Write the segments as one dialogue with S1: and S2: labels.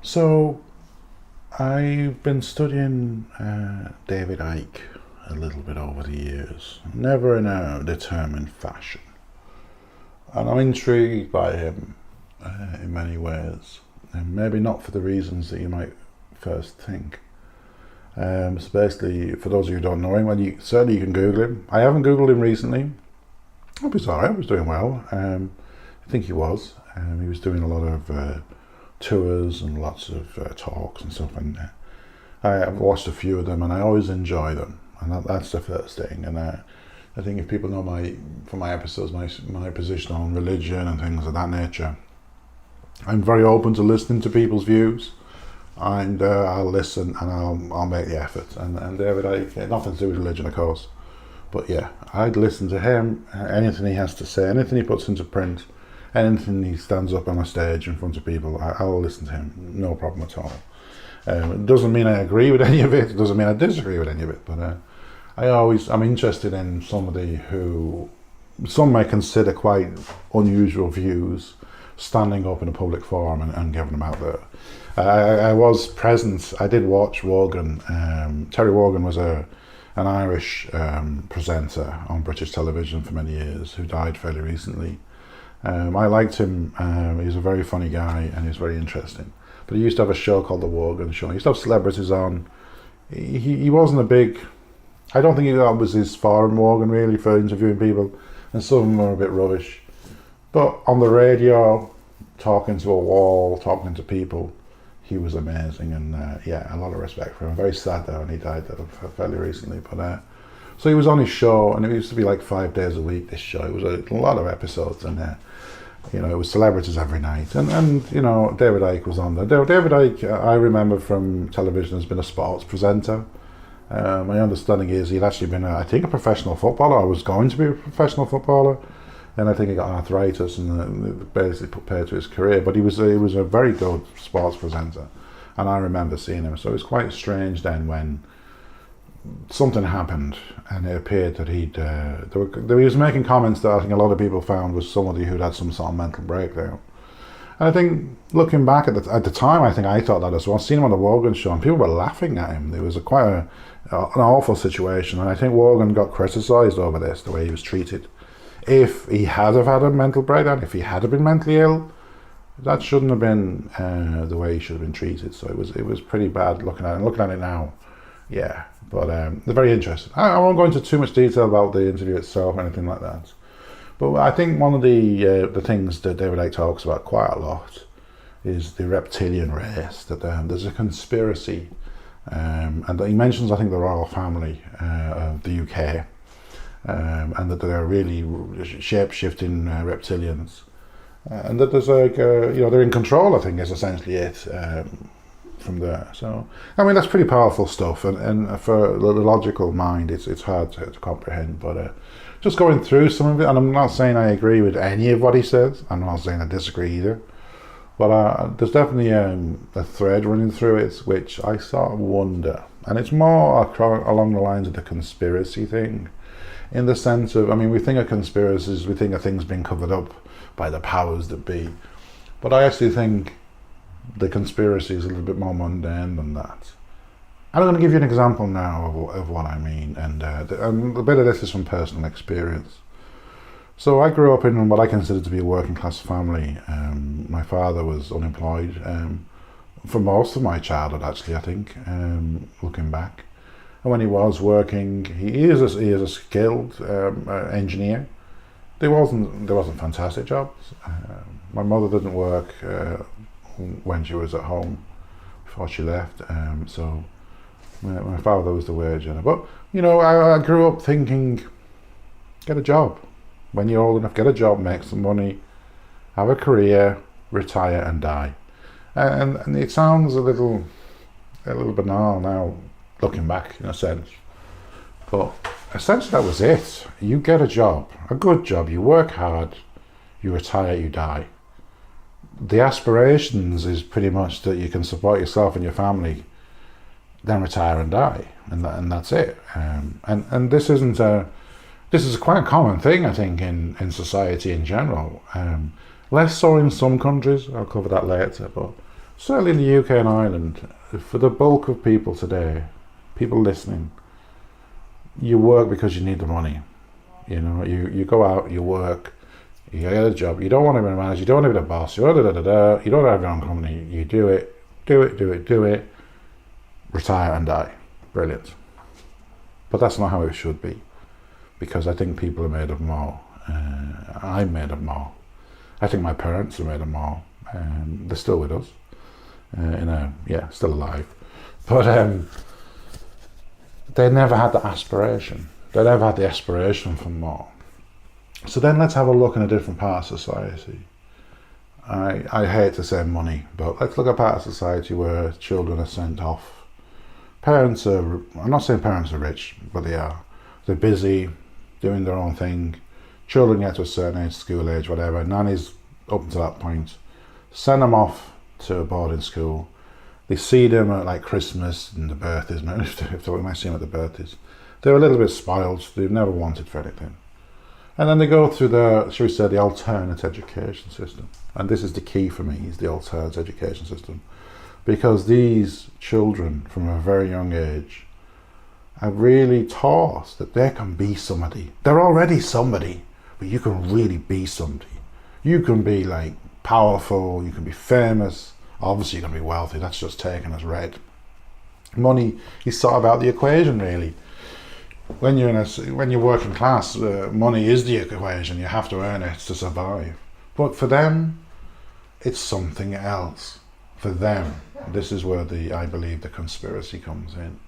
S1: So I've been studying David Icke a little bit over the years, never in a determined fashion. And I'm intrigued by him in many ways, and maybe not for the reasons that you might first think. So basically, for those of you who don't know him, certainly you can Google him. I haven't Googled him recently. I was alright, I was doing well. I think he was. He was doing a lot of tours and lots of talks and stuff, and I've watched a few of them and I always enjoy them, and that's the first thing. And I think if people know from my episodes, my position on religion and things of that nature, I'm very open to listening to people's views, and I'll listen and I'll make the effort. And David Icke, nothing to do with religion, of course, but yeah, I'd listen to him, anything he has to say, anything he puts into print, anything he stands up on a stage in front of people, I'll listen to him, no problem at all. It doesn't mean I agree with any of it, it doesn't mean I disagree with any of it, but I'm interested in somebody who some may consider quite unusual views, standing up in a public forum and giving them out there. I was present, I did watch Wogan. Terry Wogan was an Irish presenter on British television for many years, who died fairly recently. I liked him. He was a very funny guy and he was very interesting. But he used to have a show called The Wogan Show. He used to have celebrities on. He wasn't a big... I don't think that was his forum, Wogan, really, for interviewing people. And some of them were a bit rubbish. But on the radio, talking to a wall, talking to people, he was amazing. And yeah, a lot of respect for him. Very sad though, and he died fairly recently. But so he was on his show, and it used to be like 5 days a week, this show. It was a lot of episodes, and it was celebrities every night. And David Icke was on there. David Icke, I remember from television, has been a sports presenter. My understanding is he'd actually been, I think, a professional footballer. I was going to be a professional footballer, and I think he got arthritis and basically put paid to his career. But he was a very good sports presenter, and I remember seeing him. So it was quite strange then when something happened and it appeared that he was making comments that I think a lot of people found was somebody who'd had some sort of mental breakdown. And I think looking back at the time, I think I thought that as well. I seen him on the Wogan Show and people were laughing at him. It was quite an awful situation, and I think Wogan got criticised over this, the way he was treated. If he had have had a mental breakdown, if he had have been mentally ill, that shouldn't have been the way he should have been treated. So it was pretty bad looking at it. Looking at it now, yeah. But they're very interesting. I won't go into too much detail about the interview itself or anything like that. But I think one of the things that David Icke talks about quite a lot is the reptilian race, that there's a conspiracy. And he mentions, I think, the royal family of the UK, and that they're really shape-shifting reptilians. And that there's they're in control, I think, is essentially it. From there, so I mean that's pretty powerful stuff, and for the logical mind, it's hard to comprehend. But just going through some of it, and I'm not saying I agree with any of what he says. I'm not saying I disagree either. But there's definitely a thread running through it, which I sort of wonder, and it's more along the lines of the conspiracy thing, in the sense of, I mean, we think of conspiracies, we think of things being covered up by the powers that be, but I actually think the conspiracy is a little bit more mundane than that. And I'm going to give you an example now of what I mean, and a bit of this is from personal experience. So I grew up in what I consider to be a working class family. My father was unemployed for most of my childhood, actually, I think, looking back. And when he was working, he is a skilled engineer. There wasn't fantastic jobs. My mother didn't work when she was at home before she left, so my father was the wage earner. But I grew up thinking, get a job when you're old enough, get a job, make some money, have a career, retire and die. And it sounds a little banal now, looking back in a sense, but essentially that was it. You get a job, a good job, you work hard, you retire, you die. The aspirations is pretty much that you can support yourself and your family, then retire and die, and that's it. And this is quite a common thing, I think, in society in general. Less so in some countries. I'll cover that later, but certainly in the UK and Ireland, for the bulk of people today, people listening, you work because you need the money. You know, you go out, you work, you get a job. You don't want to be a manager, you don't want to be the boss, you don't have your own company. You do it, retire and die. Brilliant. But that's not how it should be, because I think people are made of more. I'm made of more. I think my parents are made of more. They're still with us. Still alive. But they never had the aspiration. They never had the aspiration for more. So then let's have a look in a different part of society. I hate to say money, but let's look at a part of society where children are sent off. Parents are, I'm not saying parents are rich, but they are. They're busy, doing their own thing. Children get to a certain age, school age, whatever. Nannies up to that point. Send them off to a boarding school. They see them at like Christmas and the birthdays, if they might see them at the birthdays. They're a little bit spoiled, they've never wanted for anything. And then they go through the alternate education system. And this is the key for me, is the alternate education system. Because these children from a very young age are really taught that they can be somebody. They're already somebody, but you can really be somebody. You can be like powerful, you can be famous, obviously you're going to be wealthy, that's just taken as read. Money is sort of out the equation really. When you're working class, money is the equation, you have to earn it to survive. But for them, it's something else. For them, this is where I believe the conspiracy comes in.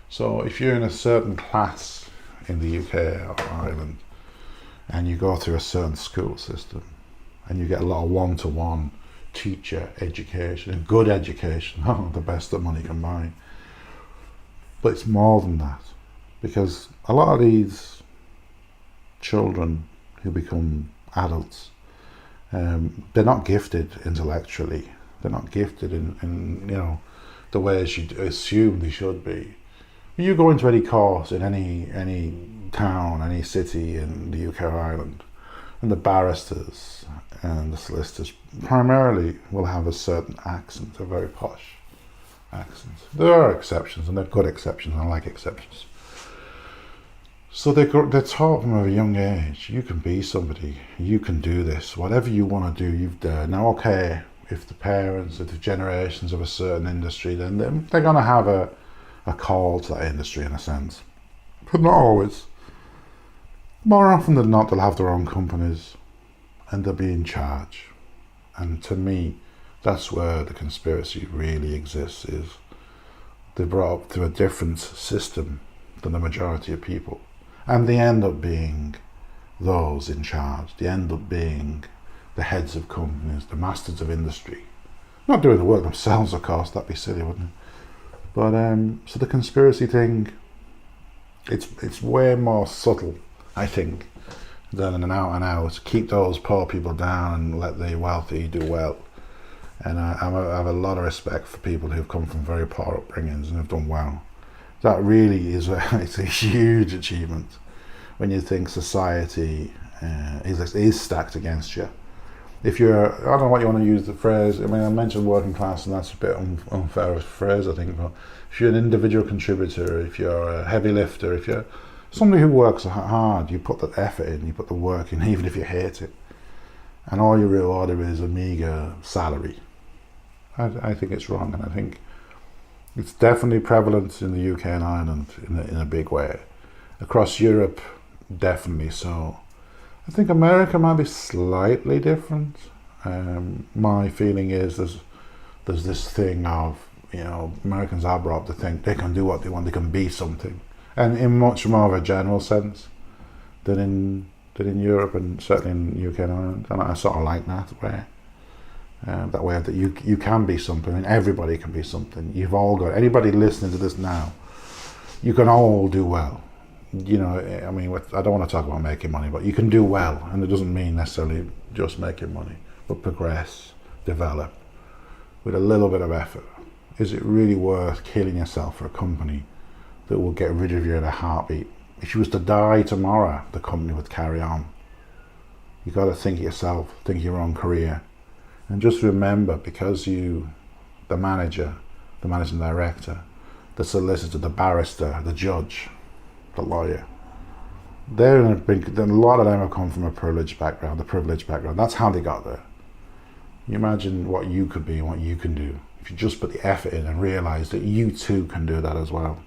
S1: So if you're in a certain class in the UK or Ireland, and you go through a certain school system, and you get a lot of one-to-one teacher education, and good education, the best that money can buy. But it's more than that, because a lot of these children who become adults, they're not gifted intellectually. They're not gifted in the ways you assume they should be. When you go into any course in any town, any city in the UK or Ireland, and the barristers and the solicitors primarily will have a certain accent, a very posh accent. There are exceptions, and they're good exceptions, and I like exceptions. So they're taught from a young age, you can be somebody, you can do this, whatever you want to do, you've done. Now, okay, if the parents, if the generations of a certain industry, then they're going to have a call to that industry in a sense. But not always. More often than not, they'll have their own companies and they'll be in charge. And to me, that's where the conspiracy really exists, is they're brought up through a different system than the majority of people. And they end up being those in charge. They end up being the heads of companies, the masters of industry. Not doing the work themselves, of course, that'd be silly, wouldn't it? But so the conspiracy thing, it's way more subtle, I think, than an out and out. Keep those poor people down and let the wealthy do well. And I have a lot of respect for people who've come from very poor upbringings and have done well. That really is it's a huge achievement when you think society is stacked against you. If you're, I don't know what you want to use the phrase, I mean, I mentioned working class, and that's a bit unfair of a phrase, I think, but if you're an individual contributor, if you're a heavy lifter, if you're somebody who works hard, you put the effort in, you put the work in, even if you hate it, and all your reward is a meagre salary. I think it's wrong, and I think it's definitely prevalent in the UK and Ireland in a big way. Across Europe, definitely so. I think America might be slightly different. My feeling is there's this thing of, Americans are brought up to think they can do what they want, they can be something, and in much more of a general sense than in Europe, and certainly in UK and Ireland. And I sort of like that way. That way that you can be something, and everybody can be something. You've all got, anybody listening to this now, you can all do well. I mean, I don't want to talk about making money, but you can do well, and it doesn't mean necessarily just making money, but progress, develop, with a little bit of effort. Is it really worth killing yourself for a company that will get rid of you in a heartbeat? If you was to die tomorrow, the company would carry on. You got to think of yourself, think of your own career. And just remember, because you the manager, the managing director, the solicitor, the barrister, the judge, the lawyer. A lot of them have come from a privileged background, That's how they got there. You imagine what you could be and what you can do if you just put the effort in and realize that you too can do that as well.